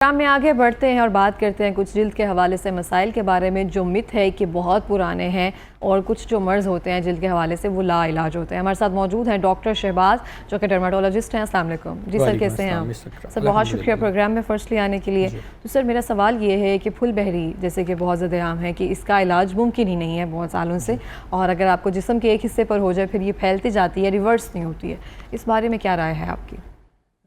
Programme में आगे बढ़ते हैं और बात करते हैं कुछ जिल्द के हवाले से मसाइल के बारे में जो मिथ है कि बहुत पुराने हैं और कुछ जो मर्ज़ होते हैं जिल्द के हवाले से वो ला इलाज होते हैं। हमारे साथ मौजूद हैं डॉक्टर शहबाज जो कि डर्माटोलॉजिस्ट हैं। अस्सलाम वालेकुम जी सर, कैसे हैं आप? सर बहुत शुक्रिया प्रोग्राम में फर्स्टली आने के लिए। तो सर मेरा सवाल ये है कि फुल बहरी जैसे कि बहुत ज़्यादा आम है कि इसका इलाज मुमकिन ही नहीं है बहुत सालों से, और अगर आपको जिस्म के एक हिस्से पर हो जाए फिर ये फैलती जाती है, रिवर्स नहीं होती है, इस बारे में क्या राय है आपकी?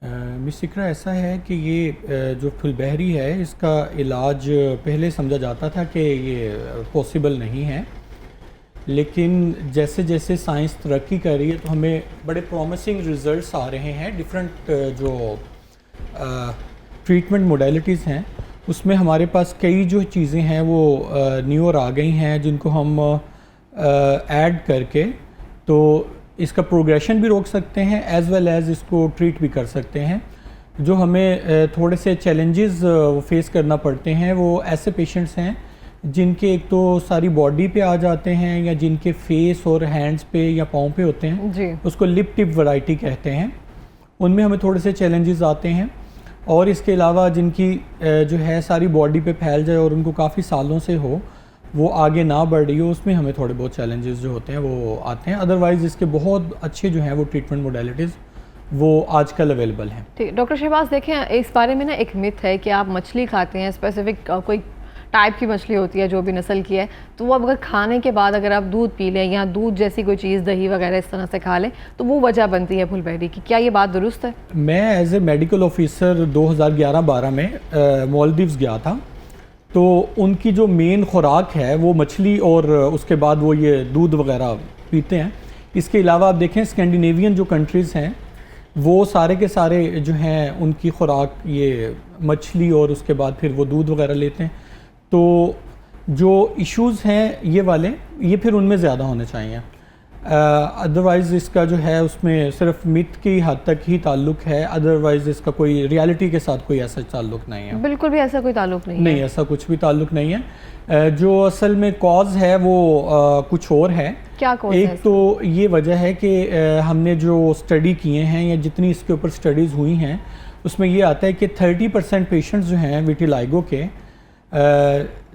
मिस इकरा, ऐसा है कि ये जो फुलबहरी है इसका इलाज पहले समझा जाता था कि ये पॉसिबल नहीं है, लेकिन जैसे जैसे साइंस तरक्की कर रही है तो हमें बड़े प्रॉमिसिंग रिज़ल्ट्स आ रहे हैं। डिफरेंट जो ट्रीटमेंट मोडेलिटीज़ हैं उसमें हमारे पास कई जो चीज़ें हैं वो न्यूअर आ गई हैं जिनको हम ऐड करके तो इसका प्रोग्रेशन भी रोक सकते हैं एज़ वेल एज़ इसको ट्रीट भी कर सकते हैं। जो हमें थोड़े से चैलेंजेस फेस करना पड़ते हैं वो ऐसे पेशेंट्स हैं जिनके एक तो सारी बॉडी पे आ जाते हैं या जिनके फेस और हैंड्स पे या पाँव पे होते हैं जी। उसको लिप टिप वैरायटी कहते हैं, उनमें हमें थोड़े से चैलेंजेस आते हैं। और इसके अलावा जिनकी जो है सारी बॉडी पे फैल जाए और उनको काफ़ी सालों से हो, वो आगे ना बढ़ रही हो, उसमें हमें थोड़े बहुत चैलेंजेस जो होते हैं वो आते हैं। अदरवाइज़ इसके बहुत अच्छे जो हैं वो ट्रीटमेंट मोडेलिटीज़ वो आजकल अवेलेबल हैं। ठीक, डॉक्टर शहबाज देखें इस बारे में ना एक मिथ है कि आप मछली खाते हैं, स्पेसिफिक कोई टाइप की मछली होती है जो भी नस्ल की है, तो वो अगर खाने के बाद अगर आप दूध पी लें या दूध जैसी कोई चीज़ दही वगैरह इस तरह से खा लें तो वो वजह बनती है फुलबहरी की, क्या ये बात दुरुस्त है? मैं एज ए मेडिकल ऑफिसर 2011-12 में मालदीव्स गया था, तो उनकी जो मेन खुराक है वो मछली और उसके बाद वो ये दूध वगैरह पीते हैं। इसके अलावा आप देखें स्कैंडिनेवियन जो कंट्रीज़ हैं वो सारे के सारे जो हैं उनकी खुराक ये मछली और उसके बाद फिर वो दूध वगैरह लेते हैं। तो जो इश्यूज़ हैं ये वाले ये फिर उनमें ज़्यादा होने चाहिए। अदरवाइज़ इसका जो है उसमें सिर्फ मिथ की हद तक ही ताल्लुक़ है, अदरवाइज़ इसका कोई रियलिटी के साथ कोई ऐसा ताल्लुक़ नहीं है। बिल्कुल भी ऐसा कोई ताल्लुक़ नहीं है। ऐसा कुछ भी ताल्लुक़ नहीं है। जो असल में कॉज है वो कुछ और है। क्या कॉज है? एक तो ये वजह है कि हमने जो स्टडी किए हैं या जितनी इसके ऊपर स्टडीज़ हुई हैं उसमें ये आता है कि 30% पेशेंट्स जो हैं विटिलाइगो के,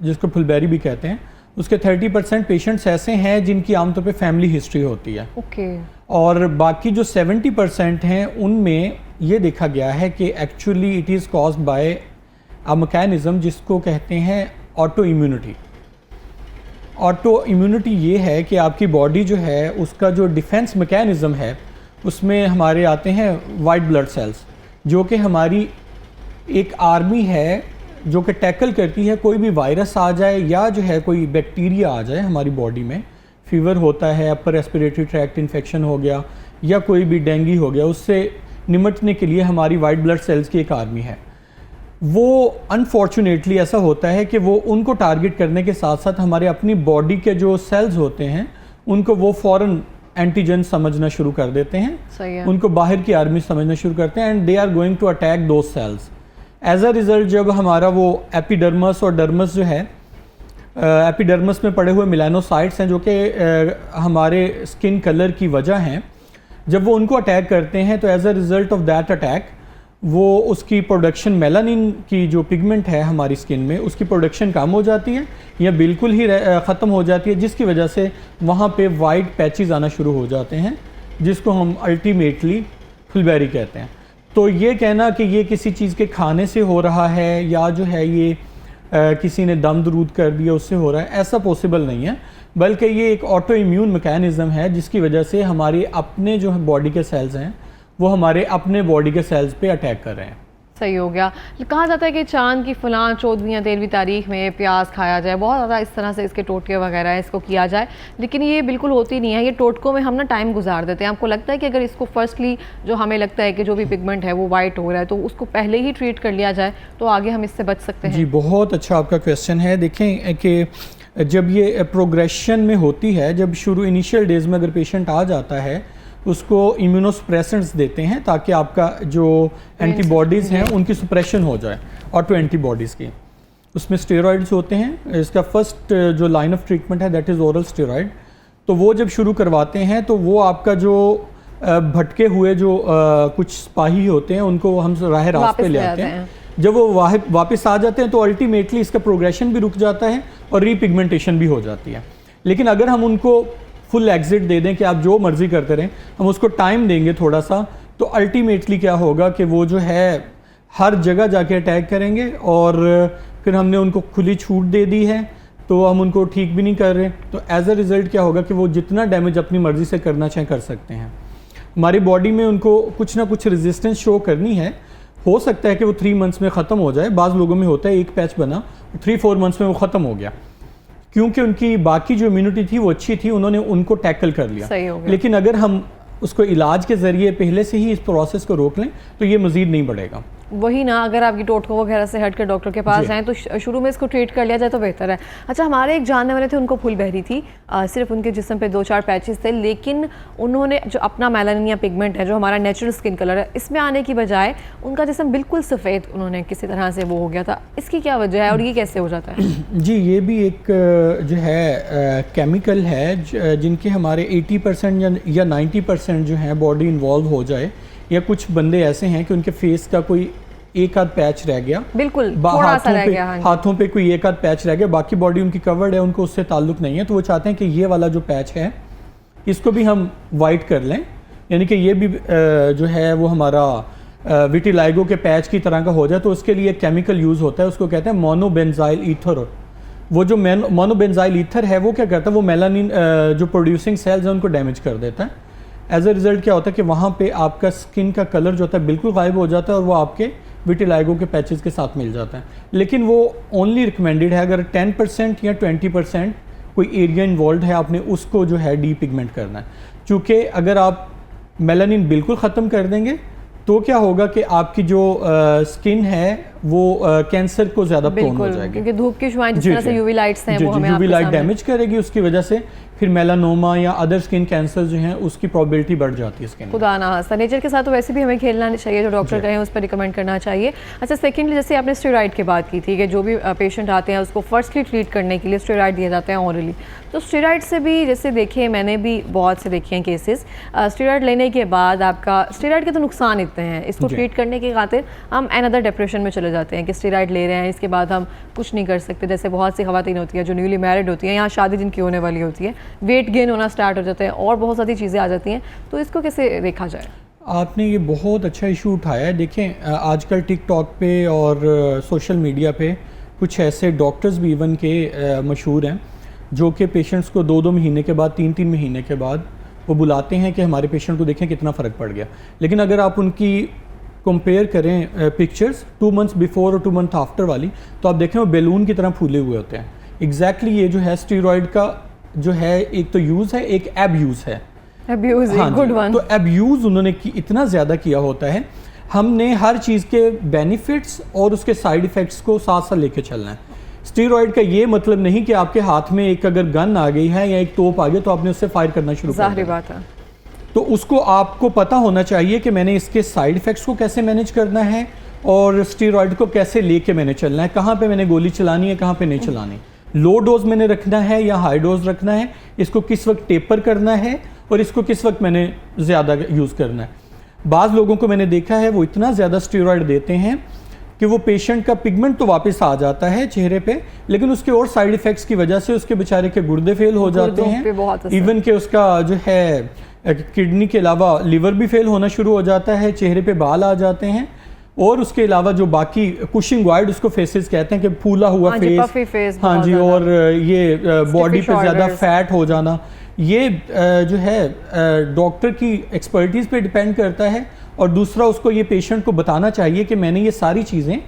जिसको फुलबेरी भी कहते हैं, उसके 30% पेशेंट्स ऐसे हैं जिनकी आमतौर पे फैमिली हिस्ट्री होती है। और बाकी जो 70% हैं उनमें ये देखा गया है कि actually it is caused by a mechanism जिसको कहते हैं ऑटो इम्यूनिटी। ऑटो इम्यूनिटी ये है कि आपकी बॉडी जो है उसका जो डिफेंस मैकेनिज़्म है उसमें हमारे आते हैं वाइट ब्लड सेल्स, जो कि हमारी एक आर्मी है जो कि टैकल करती है कोई भी वायरस आ जाए या जो है कोई बैक्टीरिया आ जाए हमारी बॉडी में, फीवर होता है, अपर रेस्पिरेटरी ट्रैक्ट इन्फेक्शन हो गया या कोई भी डेंगू हो गया, उससे निपटने के लिए हमारी वाइट ब्लड सेल्स की एक आर्मी है। वो अनफॉर्चुनेटली ऐसा होता है कि वो उनको टारगेट करने के साथ साथ हमारे अपनी बॉडी के जो सेल्स होते हैं उनको वो फ़ौरन एंटीजन समझना शुरू कर देते हैं। सही है। उनको बाहर की आर्मी समझना शुरू करते हैं and they are going to attack those cells. As a result जब हमारा वो एपिडर्मस और डर्मस जो है, एपिडर्मस में पड़े हुए मिलानोसाइट्स हैं जो कि हमारे स्किन कलर की वजह हैं, जब वो उनको अटैक करते हैं तो as a result of that attack वो उसकी प्रोडक्शन मेलानिन की जो पिगमेंट है हमारी स्किन में उसकी प्रोडक्शन कम हो जाती है या बिल्कुल ही ख़त्म हो जाती है, जिसकी वजह से वहाँ पे वाइट पैचेस आना शुरू हो जाते हैं जिसको हम अल्टीमेटली फुलबेरी कहते हैं। तो ये कहना कि ये किसी चीज़ के खाने से हो रहा है या जो है ये किसी ने दम दरूद कर दिया उससे हो रहा है, ऐसा पॉसिबल नहीं है, बल्कि ये एक ऑटो इम्यून मैकेनिज़्म है जिसकी वजह से हमारे अपने जो बॉडी के सेल्स हैं वो हमारे अपने बॉडी के सेल्स पे अटैक कर रहे हैं। सही हो गया। कहा जाता है कि चांद की फलां 14वीं या 13वीं तारीख में प्याज खाया जाए, बहुत ज़्यादा इस तरह से इसके टोटके वगैरह है इसको किया जाए, लेकिन ये बिल्कुल होती नहीं है। ये टोटकों में हम ना टाइम गुजार देते हैं। आपको लगता है कि अगर इसको फर्स्टली जो हमें लगता है कि जो भी पिगमेंट है वो वाइट हो रहा है तो उसको पहले ही ट्रीट कर लिया जाए तो आगे हम इससे बच सकते हैं? जी, बहुत अच्छा आपका क्वेश्चन है। देखें कि जब ये प्रोग्रेशन में होती है, जब शुरू इनिशियल डेज़ में अगर पेशेंट आ जाता है उसको इम्यूनोसप्रेसेंट्स देते हैं ताकि आपका जो एंटीबॉडीज़ हैं उनकी सुप्रेशन हो जाए, ऑटो एंटीबॉडीज़ की। उसमें स्टेरॉइड्स होते हैं। इसका फर्स्ट जो लाइन ऑफ ट्रीटमेंट है दैट इज़ ओरल स्टेरॉइड। तो वो जब शुरू करवाते हैं तो वो आपका जो भटके हुए जो कुछ सिपाही होते हैं उनको हम राह रास्त पे ले आते हैं। जब वो वापस आ जाते हैं तो अल्टीमेटली इसका प्रोग्रेशन भी रुक जाता है और रीपिगमेंटेशन भी हो जाती है। लेकिन अगर हम उनको फुल एग्जिट दे दें कि आप जो मर्ज़ी करते रहें, हम उसको टाइम देंगे थोड़ा सा, तो अल्टीमेटली क्या होगा कि वो जो है हर जगह जाके अटैक करेंगे और फिर हमने उनको खुली छूट दे दी है तो हम उनको ठीक भी नहीं कर रहे। तो एज अ रिज़ल्ट क्या होगा कि वो जितना डैमेज अपनी मर्ज़ी से करना चाहें कर सकते हैं। हमारी बॉडी में उनको कुछ ना कुछ रेजिस्टेंस शो करनी है। हो सकता है कि वो 3 मंथ्स में ख़त्म हो जाए, बाज़ लोगों में होता है एक पैच बना 3-4 मंथ्स में वो ख़त्म हो गया, क्योंकि उनकी बाकी जो इम्यूनिटी थी वो अच्छी थी, उन्होंने उनको टैकल कर लिया। सही हो गया। लेकिन अगर हम उसको इलाज के ज़रिए पहले से ही इस प्रोसेस को रोक लें तो ये मज़ीद नहीं बढ़ेगा। वही ना, अगर आपकी टोटकों वगैरह से हट कर डॉक्टर के पास जाएं तो शुरू में इसको ट्रीट कर लिया जाए तो बेहतर है। अच्छा, हमारे एक जानने वाले थे, उनको फुलबेरी थी, सिर्फ उनके जिस्म पे 2-4 पैचेस थे, लेकिन उन्होंने जो अपना मेलानिन या पिगमेंट है जो हमारा नेचुरल स्किन कलर है इसमें आने की बजाय उनका जिस्म बिल्कुल सफ़ेद उन्होंने किसी तरह से वो हो गया था। इसकी क्या वजह है और ये कैसे हो जाता है? जी, ये भी एक जो है केमिकल है जिनके हमारे 80% या 90% जो है बॉडी इन्वॉल्व हो जाए, या कुछ बंदे ऐसे हैं कि उनके फेस का कोई एक आध पैच रह गया, बिल्कुल थोड़ा सा रह गया, हाथों पे कोई एक आध पैच रह गया, बाकी बॉडी उनकी कवर्ड है, उनको उससे ताल्लुक नहीं है, तो वो चाहते हैं कि ये वाला जो पैच है इसको भी हम वाइट कर लें, यानी कि ये भी जो है वो हमारा विटिलाइगो के पैच की तरह का हो जाए। तो उसके लिए एक केमिकल यूज़ होता है, उसको कहते हैं मोनोबेंजाइल ईथर। वो जो मोनोबेंजाइल ईथर है वो क्या करता है, वो मेलानिन जो प्रोड्यूसिंग सेल्स हैं उनको डैमेज कर देता है। एज अ रिज़ल्ट क्या होता है कि वहाँ पे आपका स्किन का कलर जो होता है बिल्कुल गायब हो जाता है और वो आपके विटिलाइगो के पैचेस के साथ मिल जाता है। लेकिन वो ओनली रिकमेंडेड है अगर 10% या 20% कोई एरिया इन्वॉल्व है, आपने उसको जो है डीपिगमेंट करना है। चूँकि अगर आप मेलानिन बिल्कुल ख़त्म कर देंगे तो क्या होगा कि आपकी जो स्किन है वो कैंसर को ज़्यादा प्रोन हो जाएगी, क्योंकि धूप की शुआएं जिस तरह से यूवी लाइट्स हैं वो हमें यूवी लाइट डैमेज करेगी, उसकी वजह से फिर मेलानोमा या अदर स्किन कैंसर जो हैं उसकी प्रोबेबिलिटी बढ़ जाती है स्किन। खुदा ना खास्ता, नेचर के साथ तो वैसे भी हमें खेलना चाहिए, जो डॉक्टर कहें उस पर रिकमेंड करना चाहिए। अच्छा, सेकेंडली जैसे आपने स्टेरॉइड की बात की थी कि जो भी पेशेंट आते हैं उसको फर्स्टली ट्रीट करने के लिए स्टेरॉइड दिए जाते हैं ऑरली, तो स्टेरॉइड से भी जैसे देखिए मैंने भी बहुत से देखे हैं केसेस, स्टेरॉइड लेने के बाद आपका स्टेरॉइड के तो नुकसान इतने हैं, इसको ट्रीट करने की खातिर हम अनदर डिप्रेशन में चले जाते हैं कि स्टेरॉइड ले रहे हैं, इसके बाद हम कुछ नहीं कर सकते। जैसे बहुत सी ख़वातीन होती हैं जो न्यूली मैरिड होती हैं, यहाँ शादी जिनकी होने वाली होती है, वेट गेन होना स्टार्ट हो जाता है और बहुत सारी चीज़ें आ जाती हैं, तो इसको कैसे देखा जाए? आपने ये बहुत अच्छा इशू उठाया है। देखें, आजकल टिकटॉक पे और सोशल मीडिया पे कुछ ऐसे डॉक्टर्स भी इवन के मशहूर हैं जो कि पेशेंट्स को 2-2 महीने के बाद 3-3 महीने के बाद वो बुलाते हैं कि हमारे पेशेंट को देखें कितना फ़र्क पड़ गया। लेकिन अगर आप उनकी कंपेयर करें पिक्चर्स 2 मंथ्स बिफोर और 2 मंथ आफ्टर वाली, तो आप देखें वो बैलून की तरह फूले हुए होते हैं। एग्जैक्टली ये जो है स्टेरॉइड का जो है एक तो यूज़ है, एक एब्यूज़ है। एब्यूज़, हाँ, गुड वन। तो एब्यूज़ उन्होंने इतना ज़्यादा किया होता है, हमने हर चीज़ के बेनिफिट्स और उसके साइड इफ़ेक्ट्स को साथ साथ लेके चलना है। स्टेरॉइड का ये मतलब नहीं कि आपके हाथ में एक अगर गन आ गई है या एक तोप आ गया तो आपने उससे फायर करना शुरू कर दिया। ज़ाहिर बात है। तो उसको आपको पता होना चाहिए कि मैंने इसके साइड इफ़ेक्ट्स को कैसे मैनेज करना है और स्टेरॉइड को कैसे लेके मैंने चलना है, कहाँ पे मैंने गोली चलानी है, कहाँ पे नहीं चलानी, लो डोज मैंने रखना है या हाई डोज रखना है, इसको किस वक्त टेपर करना है और इसको किस वक्त मैंने ज़्यादा यूज़ करना है। बाज़ लोगों को मैंने देखा है वो इतना ज़्यादा स्टेरॉइड देते हैं कि वो पेशेंट का पिगमेंट तो वापस आ जाता है चेहरे पे, लेकिन उसके और साइड इफ़ेक्ट्स की वजह से उसके बेचारे के गुर्दे फेल हो जाते हैं, इवन के उसका जो है किडनी के अलावा लिवर भी फेल होना शुरू हो जाता है, चेहरे पे बाल आ जाते हैं, और उसके अलावा जो बाकी कुशिंग वाइड उसको फेसेस कहते हैं कि फूला हुआ फेस, हाँ जी, और ये बॉडी पे ज़्यादा फैट हो जाना, ये जो है डॉक्टर की एक्सपर्टीज़ पे डिपेंड करता है। और दूसरा उसको ये पेशेंट को बताना चाहिए कि मैंने ये सारी चीज़ें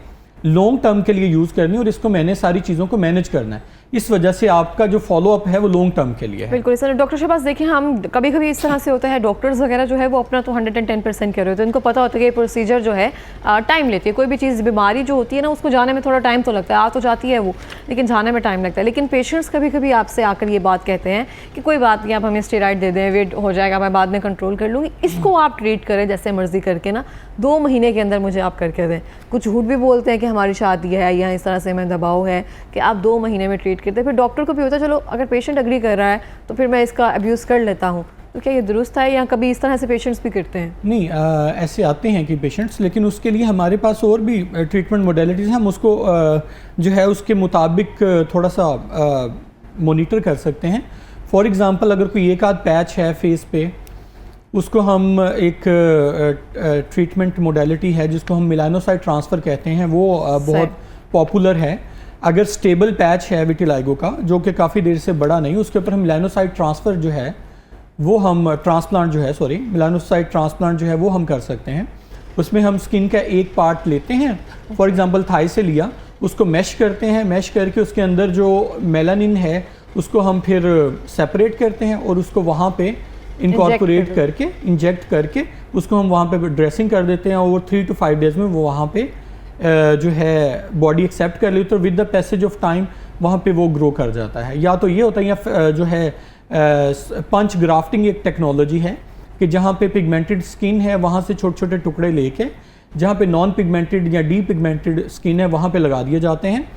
लॉन्ग टर्म के लिए यूज़ करनी है और इसको मैंने सारी चीज़ों को मैनेज करना है, इस वजह से आपका जो फॉलोअप है वो लॉन्ग टर्म के लिए है। बिल्कुल सर। डॉक्टर शहबाज, देखिए हम कभी कभी इस तरह से होता है, डॉक्टर्स वगैरह जो है वो अपना तो 110% कर रहे होते हैं, इनको पता होता है कि ये प्रोसीजर जो है टाइम लेती है, कोई भी चीज़ बीमारी जो होती है ना उसको जाने में थोड़ा टाइम तो लगता है, आ तो जाती है वो, लेकिन जाने में टाइम लगता है। लेकिन पेशेंट्स कभी कभी आपसे आकर ये बात कहते हैं कि कोई बात नहीं, आप हमें स्टेरॉइड दे दें, वेट हो जाएगा, मैं बाद में कंट्रोल कर लूँगी, इसको आप ट्रीट करें जैसे मर्जी करके ना, 2 महीने के अंदर मुझे आप करके दें। कुछ झूठ भी बोलते हैं कि हमारी शादी है या इस तरह से मैं दबाव है कि आप 2 महीने में ट्रीट करते हैं। फिर डॉक्टर को भी होता है चलो अगर पेशेंट अग्री कर रहा है तो फिर मैं इसका अब्यूज़ कर लेता हूँ, तो क्या ये दुरुस्त है या कभी इस तरह से पेशेंट्स भी करते हैं? नहीं, ऐसे आते हैं कि पेशेंट्स, लेकिन उसके लिए हमारे पास और भी ट्रीटमेंट मोडेलिटीज़ हैं। हम उसको जो है उसके मुताबिक थोड़ा सा मॉनिटर कर सकते हैं। फॉर एग्ज़ाम्पल, अगर कोई एक आध पैच है फेस पे, उसको हम एक ट्रीटमेंट मोडेलिटी है जिसको हम मेलानोसाइट ट्रांसफ़र कहते हैं, वो बहुत पॉपुलर है। अगर स्टेबल पैच है विटिलाइगो का जो कि काफ़ी देर से बड़ा नहीं, उसके ऊपर हम मेलानोसाइट ट्रांसफ़र जो है वो हम ट्रांसप्लांट जो है मेलानोसाइट ट्रांसप्लांट जो है वो हम कर सकते हैं। उसमें हम स्किन का एक पार्ट लेते हैं, फॉर एग्जांपल थाई से लिया, उसको मैश करते हैं, मैश करके उसके अंदर जो मेलानिन है उसको हम फिर सेपरेट करते हैं और उसको वहाँ पे इनकॉर्पोरेट करके इंजेक्ट करके उसको हम वहाँ पे ड्रेसिंग कर देते हैं और 3 to 5 डेज़ में वो वहाँ पे जो है बॉडी एक्सेप्ट कर लेती है, तो with the passage of time वहाँ पे वो ग्रो कर जाता है। या तो ये होता है, या जो है पंच ग्राफ्टिंग एक टेक्नोलॉजी है कि जहाँ पे पिगमेंटेड स्किन है वहाँ से छोटे छोटे टुकड़े लेके जहाँ पे नॉन पिगमेंटेड या डी पिगमेंटेड स्किन है वहाँ पे लगा दिए जाते हैं।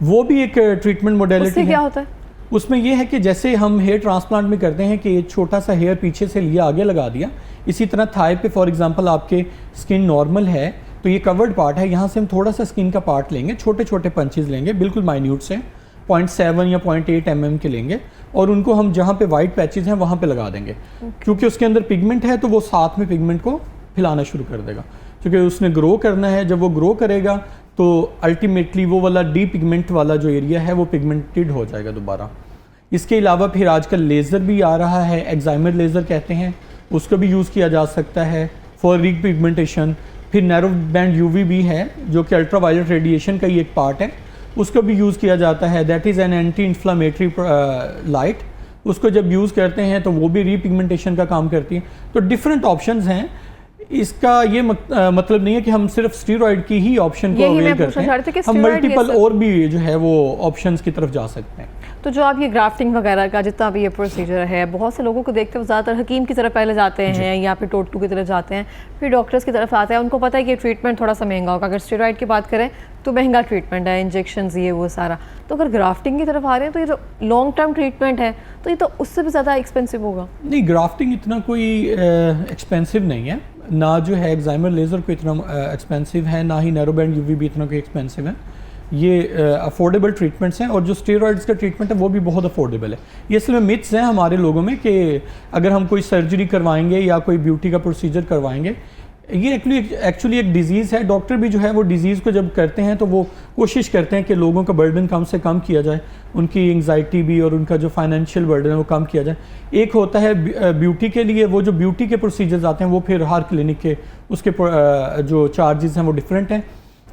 वो भी एक ट्रीटमेंट मोडेलिटी है। क्या होता है उसमें ये है कि जैसे हम हेयर ट्रांसप्लांट में करते हैं कि छोटा सा हेयर पीछे से लिया आगे लगा दिया, इसी तरह थाई पे फॉर एग्जांपल आपके स्किन नॉर्मल है तो ये कवर्ड पार्ट है, यहाँ से हम थोड़ा सा स्किन का पार्ट लेंगे, छोटे छोटे पंचेज लेंगे बिल्कुल माइन्यूट से 0.7 या 0.8 mm के लेंगे और उनको हम जहाँ पे वाइट पैचेज हैं वहाँ पे लगा देंगे। क्योंकि उसके अंदर पिगमेंट है तो वो साथ में पिगमेंट को फैलाना शुरू कर देगा, क्योंकि उसने ग्रो करना है। जब वो ग्रो करेगा तो अल्टीमेटली वो वाला डी पिगमेंट वाला जो एरिया है वो पिगमेंटेड हो जाएगा दोबारा। इसके अलावा फिर आजकल लेज़र भी आ रहा है, एक्साइमर लेज़र कहते हैं, उसको भी यूज़ किया जा सकता है फॉर रीपिगमेंटेशन। फिर नैरो बैंड यूवी भी है जो कि अल्ट्रा वायलेट रेडिएशन का ही एक पार्ट है, उसको भी यूज़ किया जाता है। That is an anti inflammatory light. उसको जब यूज़ करते हैं तो वो भी रीपिगमेंटेशन का काम करती है। तो डिफरेंट ऑप्शंस हैं। इसका ये मतलब नहीं है कि हम सिर्फ स्टेरॉइड की ही ऑप्शन को अवेल करते हैं, हम मल्टीपल और भी जो है वो ऑप्शंस की तरफ जा सकते हैं। तो जो आप ये ग्राफ्टिंग वगैरह का जितना भी ये प्रोसीजर है, बहुत से लोगों को देखते हुए ज़्यादातर हकीम की तरफ पहले जाते हैं या फिर टोटू की तरफ जाते हैं, फिर डॉक्टर्स की तरफ आते हैं। उनको पता है कि ट्रीटमेंट थोड़ा सा महंगा होगा। अगर स्टेरॉइड की बात करें तो महंगा ट्रीटमेंट है, इंजेक्शंस ये वो सारा। तो अगर ग्राफ्टिंग की तरफ आ रहे हैं तो ये जो लॉन्ग टर्म ट्रीटमेंट है तो ये तो उससे भी ज़्यादा एक्सपेंसिव होगा। नहीं, ग्राफ्टिंग इतना कोई एक्सपेंसिव नहीं है, ना जो है एक्साइमर लेज़र को इतना एक्सपेंसिव है, ना ही नैरो बैंड यूवी भी इतना कोई एक्सपेंसिव है। ये अफोर्डेबल ट्रीटमेंट्स हैं और जो स्टेरॉइड्स का ट्रीटमेंट है वो भी बहुत अफोर्डेबल है। ये असल में मिथ्स हैं हमारे लोगों में कि अगर हम कोई सर्जरी करवाएंगे या कोई ब्यूटी का प्रोसीजर करवाएंगे, ये एक्चुअली एक डिज़ीज़ है। डॉक्टर भी जो है वो डिज़ीज़ को जब करते हैं तो वो कोशिश करते हैं कि लोगों का बर्डन कम से कम किया जाए, उनकी एंग्जाइटी भी और उनका जो फाइनेंशियल बर्डन है वो कम किया जाए। एक होता है ब्यूटी के लिए, वो जो ब्यूटी के प्रोसीजर्स आते हैं वो फिर हर क्लिनिक के उसके जो चार्जेस हैं वो डिफरेंट हैं।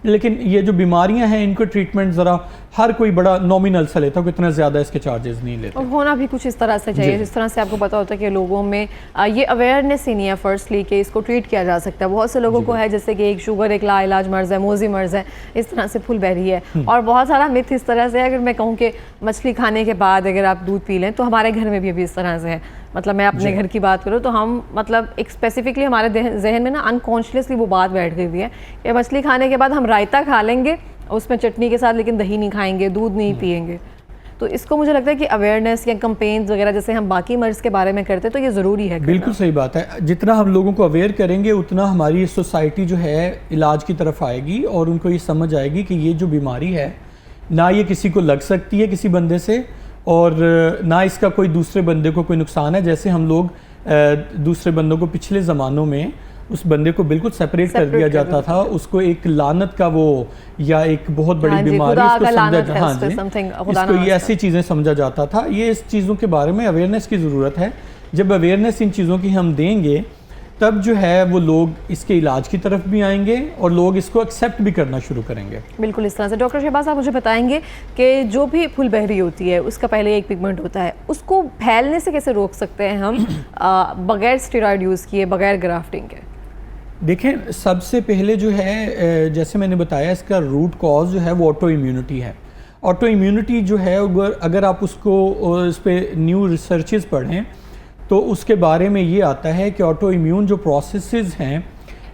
लेकिन ये जो बीमारियां हैं इनको ट्रीटमेंट ज़रा हर कोई बड़ा नॉमिनल सा लेता है, इतना ज़्यादा इसके चार्जेस नहीं लेते। और होना भी कुछ इस तरह से चाहिए जिस तरह से आपको पता होता है कि लोगों में ये अवेयरनेस ही नहीं है फर्स्टली कि इसको ट्रीट किया जा सकता है। बहुत से लोगों को है जैसे कि एक शुगर एक लाइलाज मर्ज़ है, मोजी मर्ज़ है, इस तरह से फुलबेरी है। और बहुत सारा मिथ इस तरह से है, अगर मैं कहूँ कि मछली खाने के बाद अगर आप दूध पी लें, तो हमारे घर में भी अभी इस तरह से है। मतलब मैं अपने घर की बात करूँ तो हम मतलब एक स्पेसिफिकली हमारे जहन में ना अनकॉन्शियसली वो बात बैठ गई हुई है कि मछली खाने के बाद हम रायता खा लेंगे उसमें चटनी के साथ, लेकिन दही नहीं खाएंगे, दूध नहीं पिएंगे। तो इसको मुझे लगता है कि अवेयरनेस या कंपेन्स वगैरह जैसे हम बाकी मर्ज़ के बारे में करते हैं तो ये ज़रूरी है। बिल्कुल सही बात है। जितना हम लोगों को अवेयर करेंगे उतना हमारी सोसाइटी जो है इलाज की तरफ आएगी और उनको ये समझ आएगी कि ये जो बीमारी है ना ये किसी को लग सकती है किसी बंदे से, और ना इसका कोई दूसरे बंदे को कोई नुकसान है। जैसे हम लोग दूसरे बंदों को पिछले ज़मानों में उस बंदे को बिल्कुल सेपरेट कर दिया जाता था, उसको एक लानत का वो या एक बहुत बड़ी बीमारी इसको इसको ये ऐसी चीज़ें समझा जाता था। ये इस चीज़ों के बारे में अवेयरनेस की ज़रूरत है। जब अवेयरनेस इन चीज़ों की हम देंगे तब जो है वो लोग इसके इलाज की तरफ भी आएंगे और लोग इसको एक्सेप्ट भी करना शुरू करेंगे। बिल्कुल इस तरह से। डॉक्टर शहबाज साहब मुझे बताएंगे कि जो भी फुलबेरी होती है उसका पहले एक पिगमेंट होता है, उसको फैलने से कैसे रोक सकते हैं हम बगैर स्टेरॉइड यूज़ किए, बगैर ग्राफ्टिंग के? देखें, सबसे पहले जो है जैसे मैंने बताया इसका रूट कॉज जो है वो ऑटो इम्यूनिटी है। ऑटो इम्यूनिटी जो है अगर आप उसको इस पर न्यू रिसर्चेस पढ़ें तो उसके बारे में ये आता है कि ऑटो इम्यून जो प्रोसेसेस हैं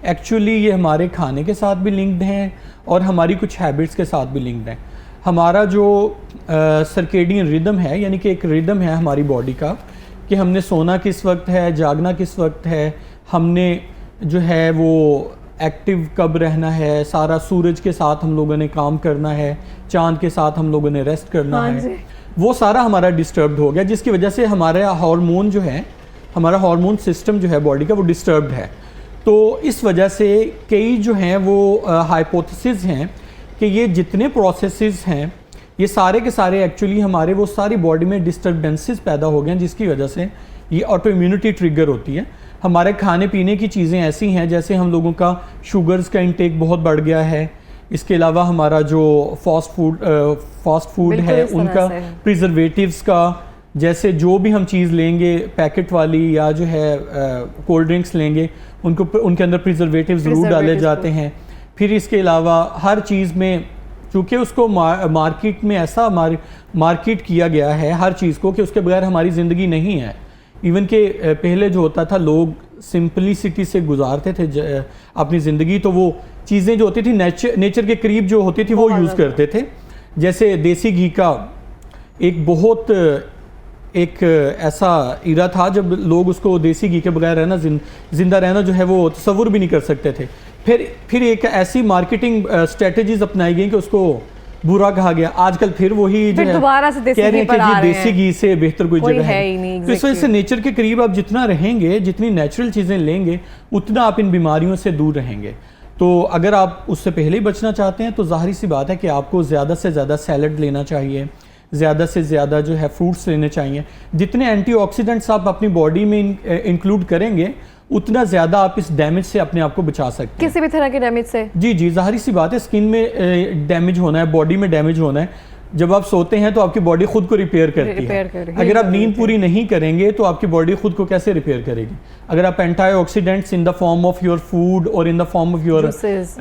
एक्चुअली ये हमारे खाने के साथ भी लिंक्ड हैं और हमारी कुछ हैबिट्स के साथ भी लिंक्ड हैं। हमारा जो सर्केडियन रिदम है, यानी कि एक रिदम है हमारी बॉडी का कि हमने सोना किस वक्त है, जागना किस वक्त है, हमने जो है वो एक्टिव कब रहना है, सारा सूरज के साथ हम लोगों ने काम करना है, चांद के साथ हम लोगों ने रेस्ट करना है, वो सारा हमारा डिस्टर्ब्ड हो गया, जिसकी वजह से हमारा हार्मोन जो है, हमारा हार्मोन सिस्टम जो है बॉडी का वो डिस्टर्ब्ड है। तो इस वजह से कई जो हैं वो हाइपोथेसिस हैं कि ये जितने प्रोसेसेस हैं ये सारे के सारे एक्चुअली हमारे वो सारी बॉडी में डिस्टर्बेंसेस पैदा हो गए हैं, जिसकी वजह से ये ऑटो इम्यूनिटी ट्रिगर होती है। हमारे खाने पीने की चीज़ें ऐसी हैं, जैसे हम लोगों का शुगर्स का इंटेक बहुत बढ़ गया है, इसके अलावा हमारा जो फास्ट फूड है उनका प्रिजर्वेटिव्स का, जैसे जो भी हम चीज़ लेंगे पैकेट वाली या जो है कोल्ड ड्रिंक्स लेंगे उनके अंदर प्रिजर्वेटिव ज़रूर डाले जाते हैं। फिर इसके अलावा हर चीज़ में चूँकि उसको मार्केट में ऐसा मार्केट किया गया है हर चीज़ को कि उसके बगैर हमारी ज़िंदगी नहीं है। इवन के पहले जो होता था लोग सिंपलिसिटी से गुजारते थे अपनी ज़िंदगी, तो वो चीज़ें जो होती थी नेचर के करीब जो होती थी वो यूज़ करते थे। जैसे देसी घी का एक ऐसा इरा था जब लोग उसको देसी घी के बगैर रहना जिंदा रहना जो है वो तसव्वुर भी नहीं कर सकते थे। फिर एक ऐसी मार्केटिंग स्ट्रेटजीज अपनाई गई कि उसको बुरा कहा गया। आजकल फिर वही जो है दोबारा से कह रहे हैं कि देसी घी से बेहतर कोई जगह है है ही नहीं। तो इस वजह से नेचर के करीब आप जितना रहेंगे, जितनी नेचुरल चीज़ें लेंगे, उतना आप इन बीमारियों से दूर रहेंगे। तो अगर आप उससे पहले ही बचना चाहते हैं तो ज़ाहिर सी बात है कि आपको ज़्यादा से ज़्यादा सैलड लेना चाहिए, ज़्यादा से ज़्यादा जो है फ्रूट्स लेने चाहिए। जितने एंटीऑक्सीडेंट्स आप अपनी बॉडी में इंक्लूड करेंगे उतना ज़्यादा आप इस डैमेज से अपने आप को बचा सकते हैं। किसी भी तरह के डैमेज से? जी, ज़ाहिर सी बात है, स्किन में डैमेज होना है, बॉडी में डैमेज होना है। जब आप सोते हैं तो आपकी बॉडी खुद को रिपेयर करती है। अगर आप नींद पूरी नहीं करेंगे तो आपकी बॉडी खुद को कैसे रिपेयर करेगी? अगर आप antioxidants in the form of your food और in the form of your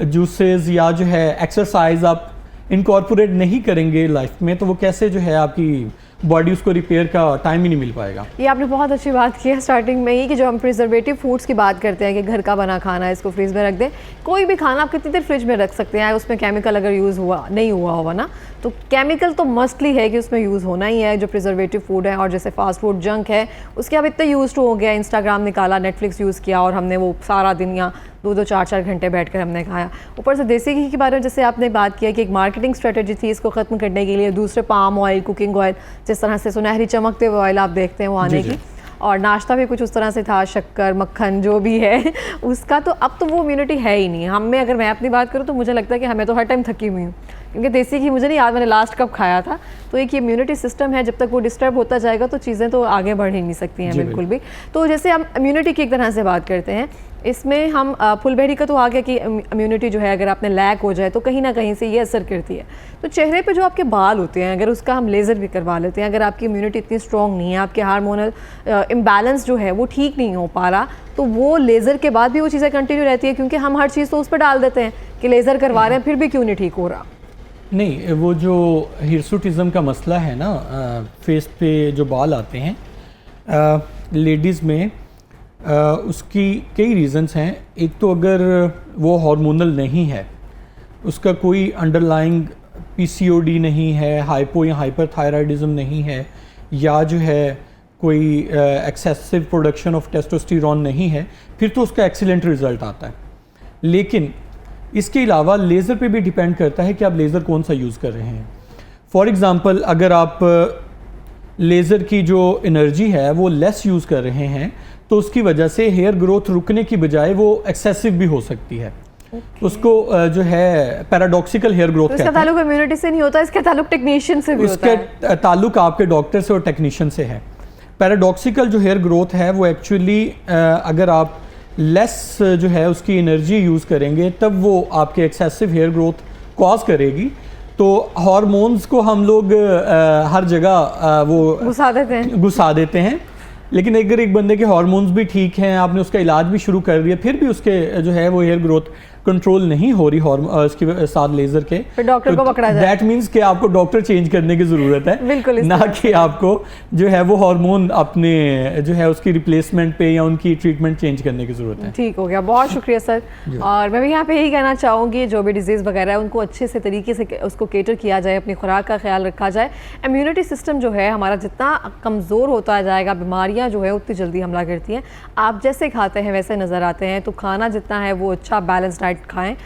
juices या जो है एक्सरसाइज आप इनकॉर्पोरेट नहीं करेंगे लाइफ में, तो वो कैसे जो है आपकी बॉडी उसको रिपेयर का टाइम ही नहीं मिल पाएगा। ये आपने बहुत अच्छी बात की है स्टार्टिंग में ही कि जो हम प्रिजर्वेटिव फूड्स की बात करते हैं कि घर का बना खाना है, इसको फ्रिज में रख दें। कोई भी खाना आप कितनी देर फ्रिज में रख सकते हैं, उसमें केमिकल अगर यूज़ नहीं हुआ होगा ना, तो केमिकल तो मस्टली है कि उसमें यूज़ होना ही है जो प्रिजर्वेटिव फूड है। और जैसे फास्ट फूड जंक है उसके अब इतने यूज टू हो गया, इंस्टाग्राम निकाला, नेटफ्लिक्स यूज़ किया और हमने वो सारा दिन या 2-2, 4-4 घंटे बैठकर हमने खाया। ऊपर से देसी घी के बारे में जैसे आपने बात किया कि एक मार्केटिंग स्ट्रेटजी थी इसको ख़त्म करने के लिए, दूसरे पाम ऑयल, कुकिंग ऑयल, जिस तरह से सुनहरी चमकते हुए ऑयल आप देखते हैं वो आने की, और नाश्ता भी कुछ उस तरह से था, शक्कर, मक्खन जो भी है उसका, तो अब तो वो इम्यूनिटी है ही नहीं। हम में अगर मैं अपनी बात करूँ तो मुझे लगता है कि हमें तो हर टाइम थकी हुई हूँ, क्योंकि देसी घी मुझे नहीं याद मैंने लास्ट कब खाया था। तो एक इम्यूनिटी सिस्टम है, जब तक वो डिस्टर्ब होता जाएगा तो चीज़ें तो आगे बढ़ ही नहीं सकती हैं बिल्कुल भी। तो जैसे हम इम्यूनिटी की एक तरह से बात करते हैं, इसमें हम फुलबेरी का तो आ गया कि इम्यूनिटी जो है अगर आपने लैक हो जाए तो कहीं ना कहीं से ये असर करती है। तो चेहरे पे जो आपके बाल होते हैं अगर उसका हम लेज़र भी करवा लेते हैं, अगर आपकी इम्यूनिटी इतनी स्ट्रॉन्ग नहीं है, आपके हार्मोनल इम्बैलेंस जो है वो ठीक नहीं हो पा रहा, तो वो लेज़र के बाद भी वो चीज़ें कंटिन्यू रहती है, क्योंकि हम हर चीज़ तो उस पर डाल देते हैं कि लेज़र करवा रहे हैं फिर भी क्यों नहीं ठीक हो रहा। नहीं, वो जो हिरसुटिज़म का मसला है ना, फेस पे जो बाल आते हैं लेडीज़ में, उसकी कई रीज़न्स हैं। एक तो अगर वो हार्मोनल नहीं है, उसका कोई अंडरलाइंग पीसीओडी नहीं है, हाइपो या हाइपरथायराइडिज्म नहीं है, या जो है कोई एक्सेसिव प्रोडक्शन ऑफ टेस्टोस्टेरोन नहीं है, फिर तो उसका एक्सीलेंट रिज़ल्ट आता है। लेकिन इसके अलावा लेज़र पे भी डिपेंड करता है कि आप लेज़र कौन सा यूज़ कर रहे हैं। फॉर एग्ज़ाम्पल, अगर आप लेज़र की जो एनर्जी है वो लेस यूज़ कर रहे हैं तो उसकी वजह से हेयर ग्रोथ रुकने की बजाय वो एक्सेसिव भी हो सकती है। उसको जो है पैराडॉक्सिकल हेयर ग्रोथ कहते हैं। इसका ताल्लुक इम्यूनिटी से नहीं होता, इसका ताल्लुक टेक्नीशियन से भी होता है। इसका ताल्लुक आपके डॉक्टर से और टेक्नीशियन से है। पैराडॉक्सिकल जो हेयर ग्रोथ है वो एक्चुअली अगर आप लेस जो है उसकी एनर्जी यूज़ करेंगे तब वो आपके एक्सेसिव हेयर ग्रोथ कॉज करेगी। तो हार्मोन्स को हम लोग हर जगह वो घुसा देते हैं, लेकिन अगर एक बंदे के हार्मोन्स भी ठीक हैं, आपने उसका इलाज भी शुरू कर दिया, फिर भी उसके जो है वो हेयर ग्रोथ कंट्रोल नहीं हो रही इसके साथ लेजर के, फिर डॉक्टर को पकड़ा जाए। दैट मीन्स कि आपको डॉक्टर चेंज करने की ज़रूरत है, बिल्कुल ना कि आपको जो है वो हार्मोन अपने जो है उसकी रिप्लेसमेंट पे या उनकी ट्रीटमेंट चेंज करने की ज़रूरत है। ठीक हो गया, बहुत शुक्रिया सर। और मैं भी यहाँ पे यही कहना चाहूँगी, जो भी डिजीज़ वगैरह है उनको अच्छे से तरीके से उसको केटर किया जाए, अपनी खुराक का ख्याल रखा जाए। इम्यूनिटी सिस्टम जो है हमारा जितना कमज़ोर होता जाएगा, बीमारियाँ जो है उतनी जल्दी हमला करती हैं। आप जैसे खाते हैं वैसे नज़र आते हैं, तो खाना जितना है वो अच्छा बैलेंस डाइट खाएँ